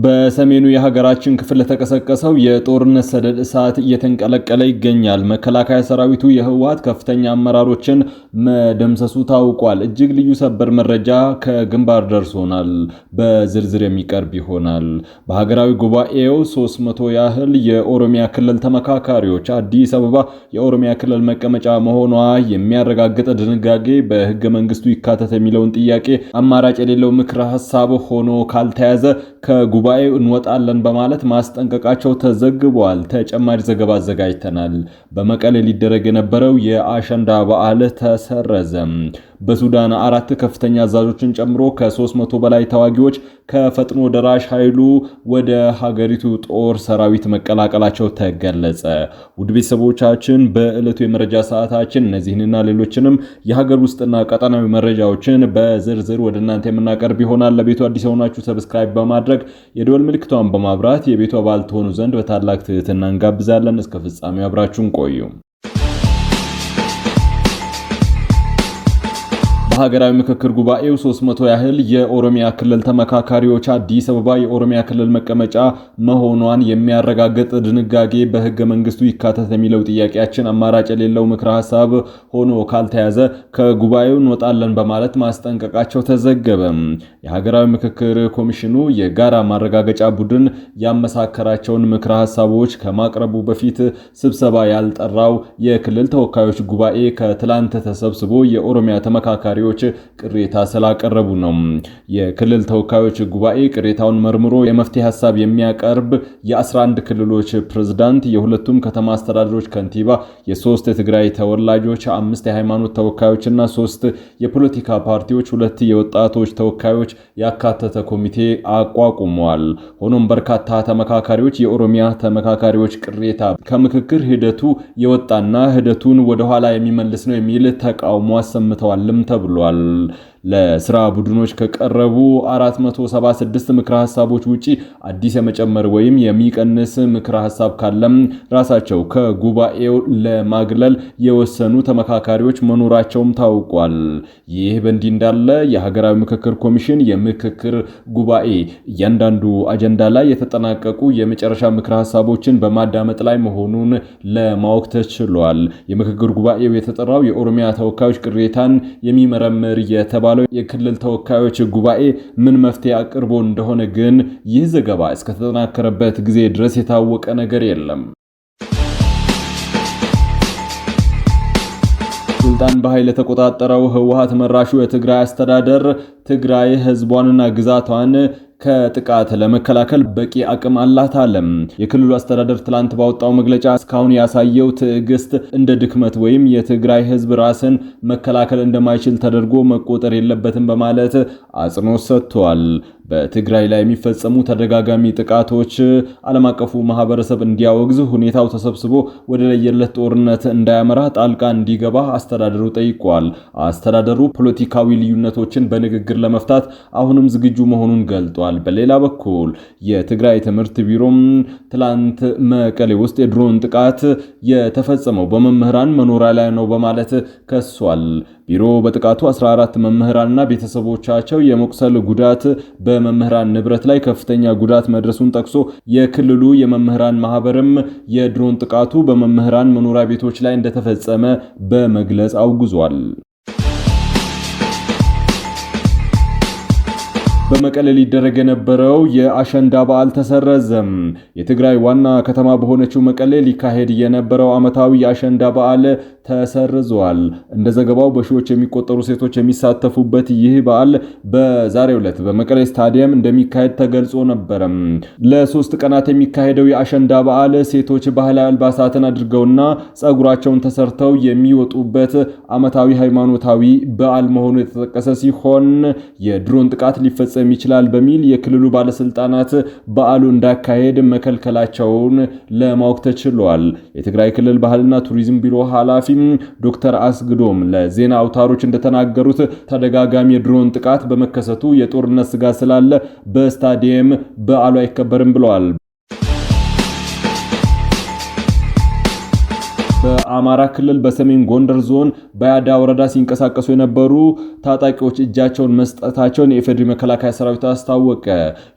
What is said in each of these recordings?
በሰሜኑ የሀገራችን ክፍል ለተቀሰቀሰው የጦርነት ሰደድ እሳት እየተንቀለቀለ ይገኛል። መከላከያ ሰራዊቱ የህወሓት ከፍተኛ አመራሮችን መደምሰሱ ታውቋል። እጅግ ልዩ ሰበር መረጃ ከግንባር ደርሶናል፣ በዝርዝር የሚቀርብ ይሆናል። በሀገራዊ ጉባኤው 300 ያህል የኦሮሚያ ክልል ተመካካሪዎች አዲስ አበባ የኦሮሚያ ክልል መቀመጫ መሆኗ የሚያረጋግጥ ድንጋጌ በህገ መንግስቱ ይካተት የሚለውን ጥያቄ አማራጭ የሌለው ምክረ ሐሳብ ሆኖ ካልተያዘ ከጉባኤው እንወጣለን በማለት ማስጠንቀቃቸው ተዘግቧል። ተጨማሪ ዘገባ አዘጋጅተናል። በመቀሌ ሊደረግ የነበረው የአሸንዳ በዓል ተሰረዘ። በሱዳን 4 ከፍተኛ አዛዦችን ጨምሮ ከ300 በላይ ተዋጊዎች ከፈጥኖ ደራሽ ኃይሉ ወደ ሀገሪቱ ጦር ሰራዊት መቀላቀላቸው ተገለጸ። ውድ ቤተሰቦቻችን በዕለቱ የመረጃ ሰዓታችን እነዚህንና ሌሎችንም የሀገር ውስጥና ቀጠናዊ መረጃዎችን በዝርዝር ወደ እናንተ የምናቀርብ ይሆናል። ለቤቱ አዲስ ሆናችሁ ሰብስክራይብ በማድረግ የደወል ምልክቷን በማብራት የቤቱ አባል ትሆኑ ዘንድ በታላቅ ትህትና እንጋብዛለን። እስከ ፍጻሜው አብራችሁን ቆዩ። በሀገራዊ ምክክር ጉባኤው 300 ያህል የኦሮሚያ ክልል ተመካካሪዎች አዲስ አበባ የኦሮሚያ ክልል መቀመጫ መሆኗን የሚያረጋግጥ ድንጋጌ በህገ መንግስቱ ይካተት የሚለው ጥያቄያችን አማራጭ የሌለው ምክረ ሐሳብ ሆኖ ካልተያዘ ከጉባኤው እንወጣለን በማለት ማስጠንቀቃቸው ተዘገበ። የሀገራዊ ምክክር ኮሚሽኑ የጋራ ማረጋገጫ ቡድን ያመሳከራቸውን ምክረ ሐሳቦች ከማቅረቡ በፊት ስብሰባ ያልጠራው የክልል ተወካዮች ጉባኤ ከትላንት ተሰብስቦ የኦሮሚያ ተመካካሪ ቅሬታ ስላቀረቡ ነው። የክልል ተወካዮች ጉባኤ ቅሬታውን መርምሮ የመፍትሄ ሐሳብ የሚያቀርብ የ11 ክልሎች ፕሬዝዳንት፣ የሁለቱም ከተማ አስተዳደሮች ከንቲባ፣ የ3 የትግራይ ተወላጆች፣ 5 የሃይማኖት ተወካዮችና 3 የፖለቲካ ፓርቲዎች፣ 2 የወጣቶች ተወካዮች ያካተተ ኮሚቴ አቋቁመዋል። ሆኖም በርካታ ተመካካሪዎች የኦሮሚያ ተመካካሪዎች ቅሬታ ከምክክር ሂደቱ የወጣና ሂደቱን ወደ ኋላ የሚመልስ ነው የሚል ተቃውሞ አሰምተዋልም ተብሏል። ለስራ ቡድኖች ከቀረቡ 476 ምክረ ሐሳቦች ውጪ አዲስ የመጨመር ወይም የሚቀንስ ምክረ ሐሳብ ካለም ራሳቸው ከጉባኤው ለማግለል የወሰኑ ተመካካሪዎች መኖራቸውም ታውቋል። ይህ በእንዲህ እንዳለ የሀገራዊ ምክክር ኮሚሽን የምክክር ጉባኤ እያንዳንዱ አጀንዳ ላይ የተጠናቀቁ የመጨረሻ ምክረ ሐሳቦችን በማዳመጥ ላይ መሆኑን ለማወቅ ተችሏል። የምክክር ጉባኤው የተጠራው የኦሮሚያ ተወካዮች ቅሬታን የሚመረምር የተባለው የክልል ተወካዮች ጉባኤ ምን መፍትሄ አቅርቦ እንደሆነ ግን ይህ ዘገባ እስከተጠናከረበት ጊዜ ድረስ የታወቀ ነገር የለም። ስልጣን በኃይል የተቆጣጠረው ህወሓት መራሹ የትግራይ አስተዳደር ትግራይ ህዝቧንና ግዛቷን ከጥቃት ለመከላከል በቂ አቅም አላት አለም። የክልሉ አስተዳደር ትላንት ባወጣው መግለጫ እስካሁን ያሳየው ትዕግስት እንደ ድክመት ወይም የትግራይ ህዝብ ራስን መከላከል እንደማይችል ተደርጎ መቆጠር የለበትም በማለት አጽንኦት ሰጥቷል። በትግራይ ላይ የሚፈጸሙ ተደጋጋሚ ጥቃቶች ዓለም አቀፉ ማህበረሰብ እንዲያወግዝ፣ ሁኔታው ተሰብስቦ ወደ ለየለት ጦርነት እንዳያመራ ጣልቃ እንዲገባ አስተዳደሩ ጠይቋል። አስተዳደሩ ፖለቲካዊ ልዩነቶችን በንግግር ለመፍታት አሁንም ዝግጁ መሆኑን ገልጧል። በሌላ በኩል የትግራይ ትምህርት ቢሮም ትላንት መቀሌ ውስጥ የድሮን ጥቃት የተፈጸመው በመምህራን መኖሪያ ላይ ነው በማለት ከሷል። ቢሮ በጥቃቱ 14 መምህራንና ቤተሰቦቻቸው የመቁሰል ጉዳት በመምህራን ንብረት ላይ ከፍተኛ ጉዳት መድረሱን ጠቅሶ የክልሉ የመምህራን ማህበርም የድሮን ጥቃቱ በመምህራን መኖሪያ ቤቶች ላይ እንደተፈጸመ በመግለጽ አውግዟል። በመቀሌ ሊደረግ የነበረው የአሸንዳ በዓል ተሰረዘ። የትግራይ ዋና ከተማ በሆነችው መቀሌ ሊካሄድ የነበረው ዓመታዊ የአሸንዳ በዓል ተሰርዟል። እንደ ዘገባው በሺዎች የሚቆጠሩ ሴቶች የሚሳተፉበት ይህ በዓል በዛሬው ዕለት በመቀሌ ስታዲየም እንደሚካሄድ ተገልጾ ነበር። ለ3 ቀናት የሚካሄደው የአሸንዳ በዓል ሴቶች ባህላዊ አልባሳትን አድርገውና ጸጉራቸውን ተሰርተው የሚወጡበት ዓመታዊ ሃይማኖታዊ በዓል መሆኑ የተጠቀሰ ሲሆን የድሮን ጥቃት ሊፈጸም ይችላል በሚል የክልሉ ባለስልጣናት በዓሉ እንዳካሄድ መከልከላቸውን ለማወቅ ተችሏል። የትግራይ ክልል ባህልና ቱሪዝም ቢሮ ኃላፊ ዶክተር አስግዶም ለዜና አውታሮች እንደተናገሩት ተደጋጋሚ የድሮን ጥቃት በመከሰቱ የጦርነት ስጋት ስላለ በስታዲየም በዓሉ አይከበርም ብለዋል። በአማራ ክልል በሰሜን ጎንደር ዞን በያዳ ወረዳ ሲንቀሳቀሱ የነበሩ ታጣቂዎች እጃቸውን መስጠታቸውን የኢፌዴሪ መከላከያ ሰራዊት አስታወቀ።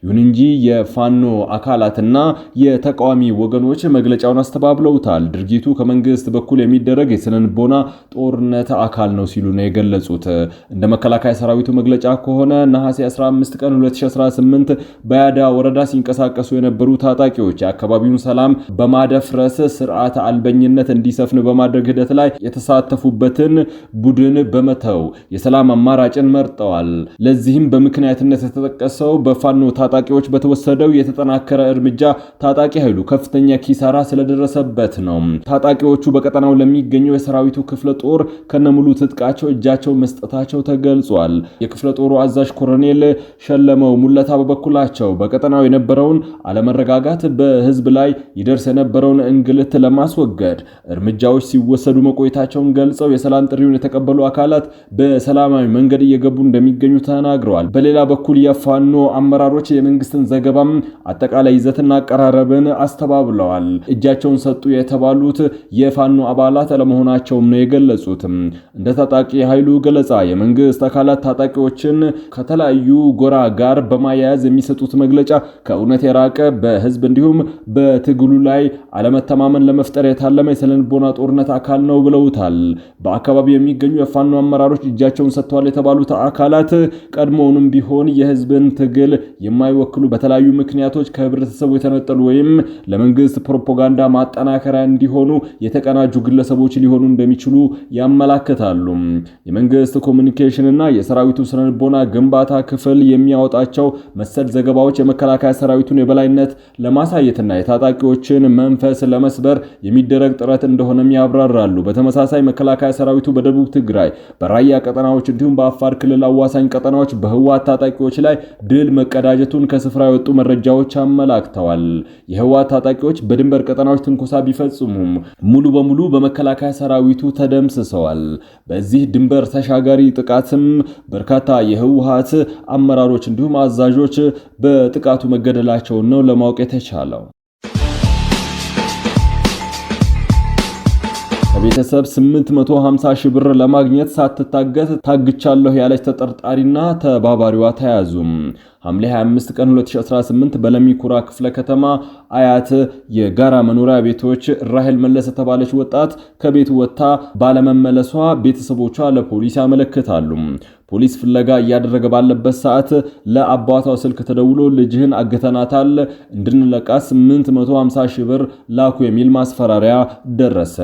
ይሁን እንጂ የፋኖ አካላትና የተቃዋሚ ወገኖች መግለጫውን አስተባብለውታል። ድርጊቱ ከመንግስት በኩል የሚደረግ የስነልቦና ጦርነት አካል ነው ሲሉ ነው የገለጹት። እንደ መከላከያ ሰራዊቱ መግለጫ ከሆነ ነሐሴ 15 ቀን 2018 በያዳ ወረዳ ሲንቀሳቀሱ የነበሩ ታጣቂዎች የአካባቢውን ሰላም በማደፍረስ ስርዓት አልበኝነት እንዲሰፍን በማድረግ ሂደት ላይ የተሳተፉበትን ቡድን በመተው የሰላም አማራጭን መርጠዋል። ለዚህም በምክንያትነት የተጠቀሰው በፋኖ ታጣቂዎች በተወሰደው የተጠናከረ እርምጃ ታጣቂ ኃይሉ ከፍተኛ ኪሳራ ስለደረሰበት ነው። ታጣቂዎቹ በቀጠናው ለሚገኘው የሰራዊቱ ክፍለ ጦር ከነሙሉ ትጥቃቸው እጃቸው መስጠታቸው ተገልጿል። የክፍለ ጦሩ አዛዥ ኮሎኔል ሸለመው ሙለታ በበኩላቸው በቀጠናው የነበረውን አለመረጋጋት በህዝብ ላይ ይደርስ የነበረውን እንግልት ለማስወገድ እርምጃዎች ሲወሰዱ መቆየታቸውን ገልጸው የሰላም ጥሪውን የተቀበሉ አካላት በሰላማዊ መንገድ እየገቡ እንደሚገኙ ተናግረዋል። በሌላ በኩል የፋኖ አመራሮች የመንግስትን ዘገባም አጠቃላይ ይዘትና አቀራረብን አስተባብለዋል። እጃቸውን ሰጡ የተባሉት የፋኖ አባላት ለመሆናቸውም ነው የገለጹት። እንደ ታጣቂ ኃይሉ ገለጻ የመንግስት አካላት ታጣቂዎችን ከተለያዩ ጎራ ጋር በማያያዝ የሚሰጡት መግለጫ ከእውነት የራቀ በህዝብ እንዲሁም በትግሉ ላይ አለመተማመን ለመፍጠር የታለመ የስነልቦና ጦርነት አካል ነው ብለውታል። በአካባቢው የሚገኙ የፋኖ አመራሮች እጃቸውን ሰጥተዋል የተባሉት አካላት ቀድሞውንም ቢሆን የህዝብን ትግል የማይወክሉ በተለያዩ ምክንያቶች ከህብረተሰቡ የተነጠሉ ወይም ለመንግስት ፕሮፓጋንዳ ማጠናከሪያ እንዲሆኑ የተቀናጁ ግለሰቦች ሊሆኑ እንደሚችሉ ያመላክታሉ። የመንግስት ኮሙኒኬሽንና የሰራዊቱ ስነልቦና ግንባታ ክፍል የሚያወጣቸው መሰል ዘገባዎች የመከላከያ ሰራዊቱን የበላይነት ለማሳየትና የታጣቂዎችን መንፈስ ለመስበር የሚደረግ ጥረት እንደሆነም ያብራራሉ። በተመሳሳይ መከላከያ ሰራዊቱ በደቡብ ትግራይ፣ በራያ ቀጠናዎች እንዲሁም በአፋር ክልል አዋሳኝ ቀጠናዎች በህወሓት ታጣቂዎች ላይ ድል መቀዳጀቱን ከስፍራ የወጡ መረጃዎች አመላክተዋል። የህወሓት ታጣቂዎች በድንበር ቀጠናዎች ትንኮሳ ቢፈጽሙም ሙሉ በሙሉ በመከላከያ ሰራዊቱ ተደምስሰዋል። በዚህ ድንበር ተሻጋሪ ጥቃትም በርካታ የህወሓት አመራሮች እንዲሁም አዛዦች በጥቃቱ መገደላቸውን ነው ለማወቅ የተቻለው። ከቤተሰብ 850 ሺህ ብር ለማግኘት ሳትታገት ታግቻለሁ ያለች ተጠርጣሪና ተባባሪዋ ተያዙ። ሐምሌ 25 ቀን 2018 በለሚኩራ ክፍለ ከተማ አያት የጋራ መኖሪያ ቤቶች ራሄል መለሰ ተባለች ወጣት ከቤት ወጥታ ባለመመለሷ ቤተሰቦቿ ለፖሊስ ያመለክታሉ። ፖሊስ ፍለጋ እያደረገ ባለበት ሰዓት ለአባቷ ስልክ ተደውሎ ልጅህን አግተናታል እንድንለቃ 850 ሺህ ብር ላኩ የሚል ማስፈራሪያ ደረሰ።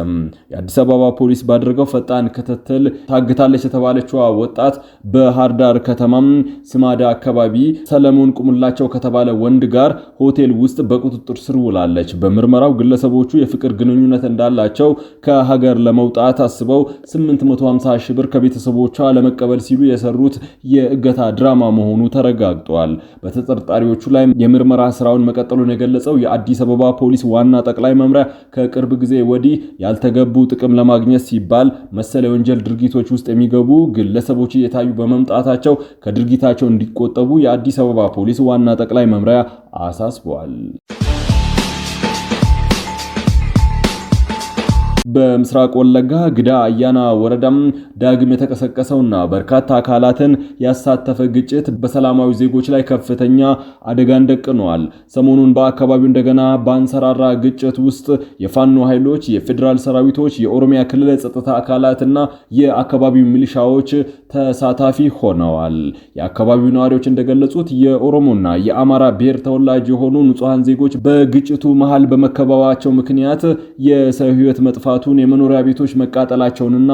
የአዲስ አበባ ፖሊስ ባደረገው ፈጣን ክትትል ታግታለች የተባለችው ወጣት በሃርዳር ከተማም ስማዳ አካባቢ ሰለሞን ቁምላቸው ከተባለ ወንድ ጋር ሆቴል ውስጥ በቁጥጥር ስር ውላለች። በምርመራው ግለሰቦቹ የፍቅር ግንኙነት እንዳላቸው ከሀገር ለመውጣት አስበው 850 ሺህ ብር ከቤተሰቦቿ ለመቀበል ሲሉ የሰሩት የእገታ ድራማ መሆኑ ተረጋግጧል። በተጠርጣሪዎቹ ላይ የምርመራ ስራውን መቀጠሉን የገለጸው የአዲስ አበባ ፖሊስ ዋና ጠቅላይ መምሪያ ከቅርብ ጊዜ ወዲህ ያልተገቡ ጥቅም ለማግኘት ሲባል መሰለ የወንጀል ድርጊቶች ውስጥ የሚገቡ ግለሰቦች እየታዩ በመምጣታቸው ከድርጊታቸው እንዲቆጠቡ የአዲስ አበባ ፖሊስ ዋና ጠቅላይ መምሪያ አሳስቧል። በምስራቅ ወለጋ ግዳ አያና ወረዳም ዳግም የተቀሰቀሰውና በርካታ አካላትን ያሳተፈ ግጭት በሰላማዊ ዜጎች ላይ ከፍተኛ አደጋን ደቅኗል። ሰሞኑን በአካባቢው እንደገና ባንሰራራ ግጭት ውስጥ የፋኖ ኃይሎች፣ የፌዴራል ሰራዊቶች፣ የኦሮሚያ ክልል ጸጥታ አካላትና የአካባቢው ሚሊሻዎች ተሳታፊ ሆነዋል። የአካባቢው ነዋሪዎች እንደገለጹት የኦሮሞና የአማራ ብሔር ተወላጅ የሆኑ ንጹሃን ዜጎች በግጭቱ መሃል በመከበባቸው ምክንያት የሰው ሕይወት መጥፋቱን፣ የመኖሪያ ቤቶች መቃጠላቸውንና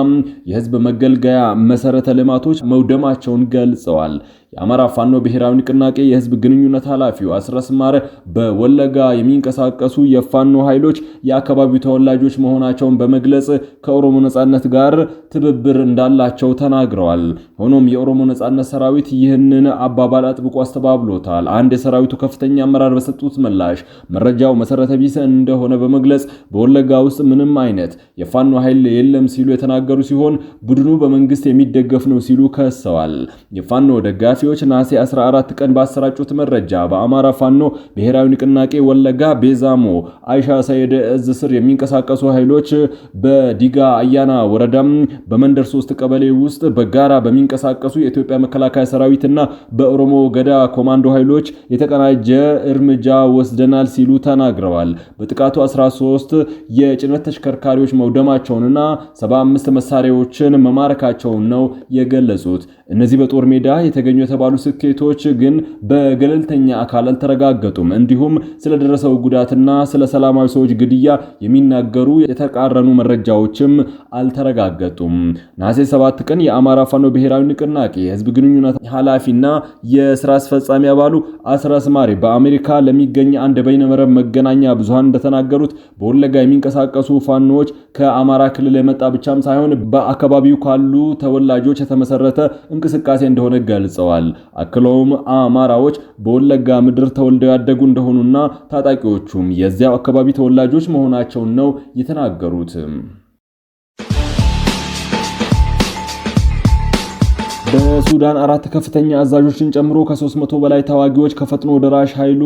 የህዝብ መገልገያ መሰረተ ልማቶች መውደማቸውን ገልጸዋል። የአማራ ፋኖ ብሔራዊ ንቅናቄ የህዝብ ግንኙነት ኃላፊው አስረስ ማረ በወለጋ የሚንቀሳቀሱ የፋኖ ኃይሎች የአካባቢው ተወላጆች መሆናቸውን በመግለጽ ከኦሮሞ ነጻነት ጋር ትብብር እንዳላቸው ተናግረዋል። ሆኖም የኦሮሞ ነጻነት ሰራዊት ይህንን አባባል አጥብቆ አስተባብሎታል። አንድ የሰራዊቱ ከፍተኛ አመራር በሰጡት ምላሽ መረጃው መሰረተ ቢስ እንደሆነ በመግለጽ በወለጋ ውስጥ ምንም አይነት የፋኖ ኃይል የለም ሲሉ የተናገሩ ሲሆን ቡድኑ በመንግስት የሚደገፍ ነው ሲሉ ከሰዋል። የፋኖ ደጋፊ ኃላፊዎች ነሐሴ 14 ቀን ባሰራጩት መረጃ በአማራ ፋኖ ብሔራዊ ንቅናቄ ወለጋ ቤዛሞ አይሻ ሰይድ እዝ ስር የሚንቀሳቀሱ ኃይሎች በዲጋ አያና ወረዳም በመንደር 3 ቀበሌ ውስጥ በጋራ በሚንቀሳቀሱ የኢትዮጵያ መከላከያ ሰራዊትና በኦሮሞ ገዳ ኮማንዶ ኃይሎች የተቀናጀ እርምጃ ወስደናል ሲሉ ተናግረዋል። በጥቃቱ 13 የጭነት ተሽከርካሪዎች መውደማቸውንና 75 መሳሪያዎችን መማረካቸውን ነው የገለጹት። እነዚህ በጦር ሜዳ የተገኙ የተባሉ ስኬቶች ግን በገለልተኛ አካል አልተረጋገጡም። እንዲሁም ስለደረሰው ጉዳትና ስለ ሰላማዊ ሰዎች ግድያ የሚናገሩ የተቃረኑ መረጃዎችም አልተረጋገጡም። ነሐሴ 7 ቀን የአማራ ፋኖ ብሔራዊ ንቅናቄ የህዝብ ግንኙነት ኃላፊና የሥራ አስፈጻሚ አባሉ አስራስ ማሬ በአሜሪካ ለሚገኝ አንድ በይነመረብ መገናኛ ብዙሃን እንደተናገሩት በወለጋ የሚንቀሳቀሱ ፋኖዎች ከአማራ ክልል የመጣ ብቻም ሳይሆን በአካባቢው ካሉ ተወላጆች የተመሰረተ እንቅስቃሴ እንደሆነ ገልጸዋል። አክለውም አማራዎች በወለጋ ምድር ተወልደው ያደጉ እንደሆኑና ታጣቂዎቹም የዚያው አካባቢ ተወላጆች መሆናቸውን ነው የተናገሩት። በሱዳን 4 ከፍተኛ አዛዦችን ጨምሮ ከ300 በላይ ተዋጊዎች ከፈጥኖ ደራሽ ኃይሉ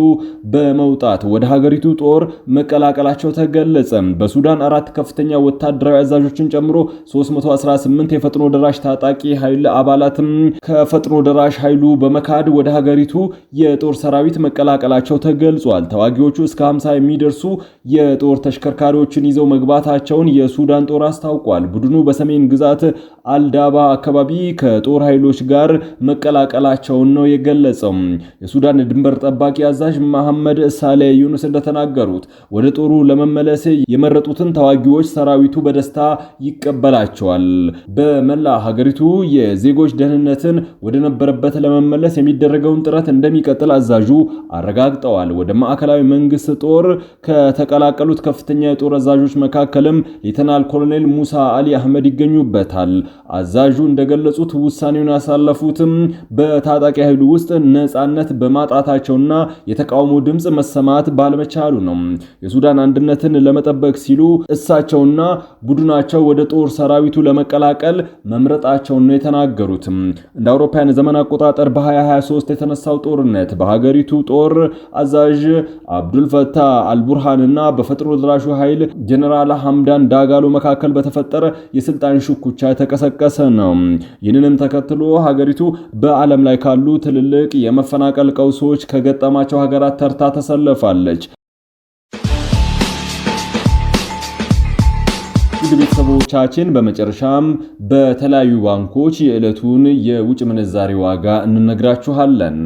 በመውጣት ወደ ሀገሪቱ ጦር መቀላቀላቸው ተገለጸ። በሱዳን 4 ከፍተኛ ወታደራዊ አዛዦችን ጨምሮ 318 የፈጥኖ ደራሽ ታጣቂ ኃይል አባላትም ከፈጥኖ ደራሽ ኃይሉ በመካድ ወደ ሀገሪቱ የጦር ሰራዊት መቀላቀላቸው ተገልጿል። ተዋጊዎቹ እስከ 50 የሚደርሱ የጦር ተሽከርካሪዎችን ይዘው መግባታቸውን የሱዳን ጦር አስታውቋል። ቡድኑ በሰሜን ግዛት አልዳባ አካባቢ ከጦር ኃይሎች ጋር መቀላቀላቸውን ነው የገለጸው። የሱዳን ድንበር ጠባቂ አዛዥ መሐመድ ሳሌ ዩኑስ እንደተናገሩት ወደ ጦሩ ለመመለስ የመረጡትን ተዋጊዎች ሰራዊቱ በደስታ ይቀበላቸዋል። በመላ ሀገሪቱ የዜጎች ደህንነትን ወደ ነበረበት ለመመለስ የሚደረገውን ጥረት እንደሚቀጥል አዛዡ አረጋግጠዋል። ወደ ማዕከላዊ መንግስት ጦር ከተቀላቀሉት ከፍተኛ የጦር አዛዦች መካከልም ሌተናል ኮሎኔል ሙሳ አሊ አህመድ ይገኙበታል። አዛዡ እንደገለጹት ውሳኔውን ያሳለፉትም በታጣቂ ኃይሉ ውስጥ ነፃነት በማጣታቸውና የተቃውሞ ድምጽ መሰማት ባለመቻሉ ነው። የሱዳን አንድነትን ለመጠበቅ ሲሉ እሳቸውና ቡድናቸው ወደ ጦር ሰራዊቱ ለመቀላቀል መምረጣቸውን ነው የተናገሩት። እንደ አውሮፓውያን ዘመን አቆጣጠር በ2023 የተነሳው ጦርነት በሀገሪቱ ጦር አዛዥ አብዱል ፈታህ አልቡርሃንና በፈጥኖ ደራሹ ኃይል ጀነራል ሐምዳን ዳጋሎ መካከል በተፈጠረ የስልጣን ሽኩቻ የተቀሰቀሰ ነው። ይህንንም ተከትሎ ሀገሪቱ በዓለም ላይ ካሉ ትልልቅ የመፈናቀል ቀውሶች ከገጠማቸው ሀገራት ተርታ ተሰልፋለች። ቤተሰቦቻችን በመጨረሻም በተለያዩ ባንኮች የዕለቱን የውጭ ምንዛሬ ዋጋ እንነግራችኋለን።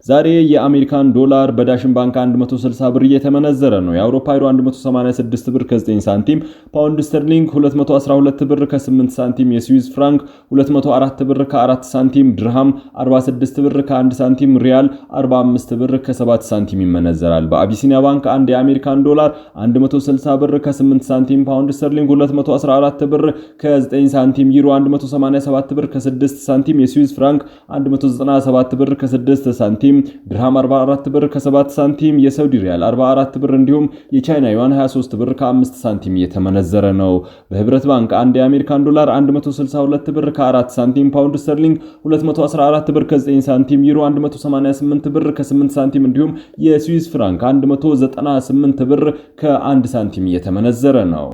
ዛሬ የአሜሪካን ዶላር በዳሽን ባንክ 160 ብር እየተመነዘረ ነው። የአውሮፓ ዩሮ 186 ብር ከ9 ሳንቲም፣ ፓውንድ ስተርሊንግ 212 ብር ከ8 ሳንቲም፣ የስዊዝ ፍራንክ 204 ብር ከ4 ሳንቲም፣ ድርሃም 46 ብር ከ1 ሳንቲም፣ ሪያል 45 ብር ከ7 ሳንቲም ይመነዘራል። በአቢሲኒያ ባንክ አንድ የአሜሪካን ዶላር 160 ብር ከ8 ሳንቲም፣ ፓውንድ ስተርሊንግ 214 ብር ከ9 ሳንቲም፣ ዩሮ 187 ብር ከ6 ሳንቲም፣ የስዊዝ ፍራንክ 197 ብር ከ6 ሳንቲም፣ ድርሃም 44 ብር ከ7 ሳንቲም፣ የሳውዲ ሪያል 44 ብር እንዲሁም የቻይና ዩዋን 23 ብር ከ5 ሳንቲም እየተመነዘረ ነው። በህብረት ባንክ አንድ የአሜሪካን ዶላር 162 ብር ከ4 ሳንቲም፣ ፓውንድ ስተርሊንግ 214 ብር ከ9 ሳንቲም፣ ዩሮ 188 ብር ከ8 ሳንቲም እንዲሁም የስዊዝ ፍራንክ 198 ብር ከ1 ሳንቲም እየተመነዘረ ነው።